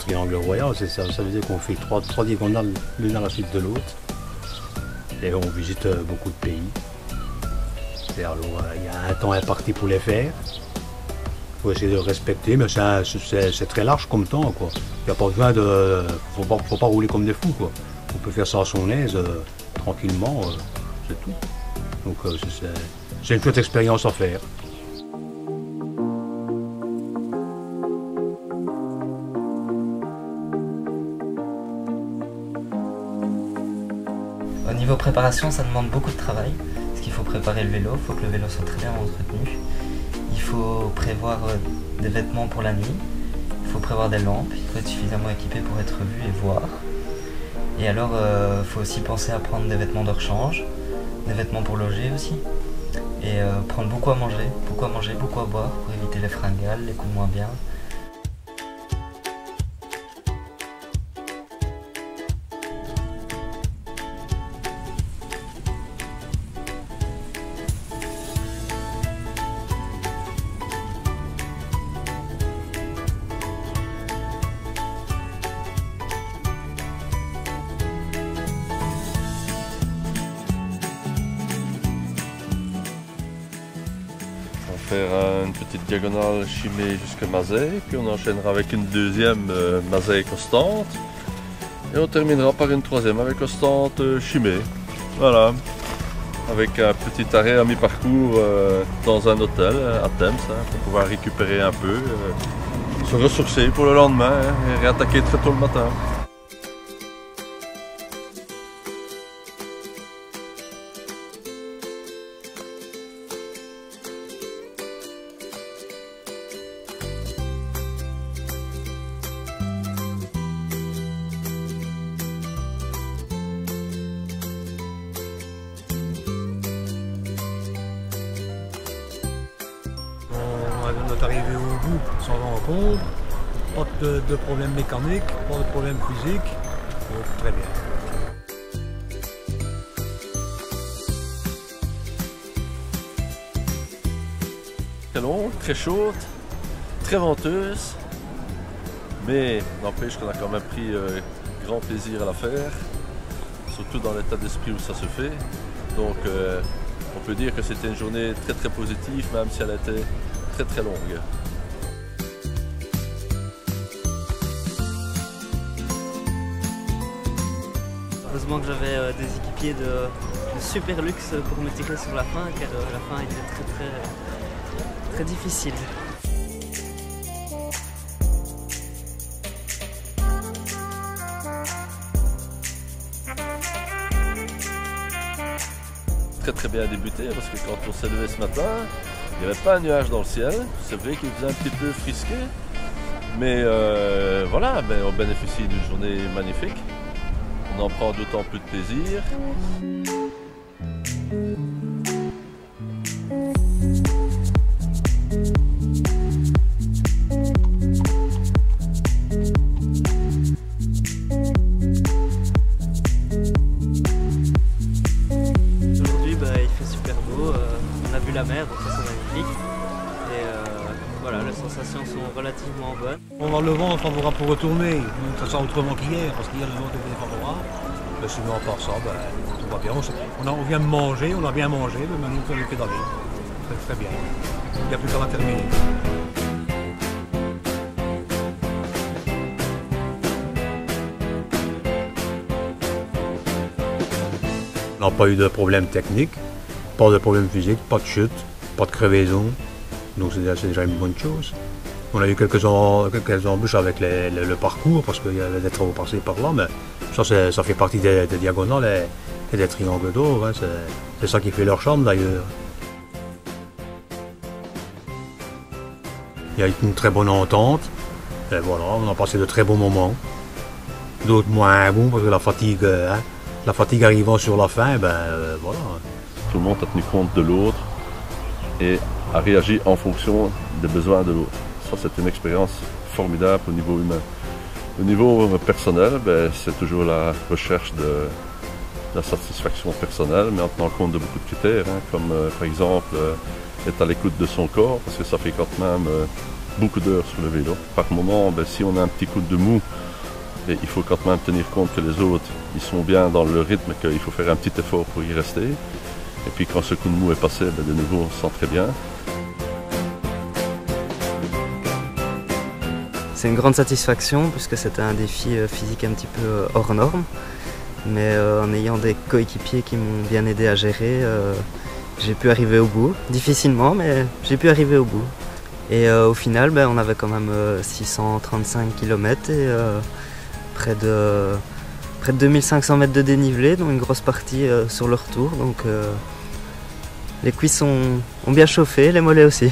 triangle royal, c'est ça. Ça veut dire qu'on fait trois diagonales l'une à la suite de l'autre. Et on visite beaucoup de pays. Et alors, il y a un temps imparti pour les faire. Il faut essayer de le respecter, mais c'est très large comme temps, quoi. Il n'y a pas besoin de... Faut pas rouler comme des fous, quoi. On peut faire ça à son aise, tranquillement, c'est tout. Donc c'est une chouette expérience à faire. Au niveau préparation, ça demande beaucoup de travail, parce qu'il faut préparer le vélo, il faut que le vélo soit très bien entretenu. Il faut prévoir des vêtements pour la nuit, il faut prévoir des lampes, il faut être suffisamment équipé pour être vu et voir. Et alors, il faut aussi penser à prendre des vêtements de rechange, des vêtements pour loger aussi, et prendre beaucoup à manger, beaucoup à boire pour éviter les fringales, les coups de moins bien. Faire une petite diagonale Chimay jusqu'à Mazet, puis on enchaînera avec une deuxième Mazet constante et on terminera par une troisième avec constante Chimay. Voilà, avec un petit arrêt à mi-parcours dans un hôtel à Thames pour pouvoir récupérer un peu, se ressourcer pour le lendemain et réattaquer très tôt le matin. On est arrivé au bout sans rencontre, pas de problème mécanique, pas de problème physique, donc très bien. Très longue, très chaude, très venteuse, mais n'empêche qu'on a quand même pris grand plaisir à la faire, surtout dans l'état d'esprit où ça se fait. Donc on peut dire que c'était une journée très très positive, même si elle était très longue. Heureusement que j'avais des équipiers de super luxe pour me tirer sur la fin, car la fin était très difficile. Très bien débuté, parce que quand on s'est levé ce matin, il n'y avait pas un nuage dans le ciel. C'est vrai qu'il faisait un petit peu frisqué, mais voilà, on bénéficie d'une journée magnifique. On en prend d'autant plus de plaisir. Aujourd'hui, il fait super beau, on a vu la mer, donc ça c'est magnifique. Et voilà, les sensations sont relativement bonnes. On va le vent favorable pour retourner, donc ça sera autrement qu'hier, parce qu'hier le vent était favorable. Mais sinon, à part ça, tout va bien. On vient de manger, on a bien mangé, mais maintenant on peut pédaler. Très bien. Il n'y a plus qu'à la terminer. On n'a pas eu de problème technique, pas de problème physique, pas de chute, pas de crevaison. Donc c'est déjà une bonne chose. On a eu quelques embûches avec le parcours parce qu'il y avait des travaux passés par là, mais ça fait partie des diagonales et des triangles d'or. Hein. C'est ça qui fait leur charme d'ailleurs. Il y a eu une très bonne entente. Et voilà, on a passé de très bons moments. D'autres moins bons parce que la fatigue arrivant sur la fin, voilà. Tout le monde a tenu compte de l'autre et a réagi en fonction des besoins de l'autre. Ça, c'est une expérience formidable au niveau humain. Au niveau personnel, c'est toujours la recherche de la satisfaction personnelle, mais en tenant compte de beaucoup de critères, hein, comme par exemple être à l'écoute de son corps, parce que ça fait quand même beaucoup d'heures sur le vélo. Par moment, si on a un petit coup de mou, il faut quand même tenir compte que les autres ils sont bien dans le rythme, qu'il faut faire un petit effort pour y rester. Et puis quand ce coup de mou est passé, de nouveau on se sent très bien. C'est une grande satisfaction puisque c'était un défi physique un petit peu hors norme. Mais en ayant des coéquipiers qui m'ont bien aidé à gérer, j'ai pu arriver au bout. Difficilement, mais j'ai pu arriver au bout. Et au final, on avait quand même 635 km et près de 2500 mètres de dénivelé, dont une grosse partie sur le retour. Donc les cuisses ont bien chauffé, les mollets aussi.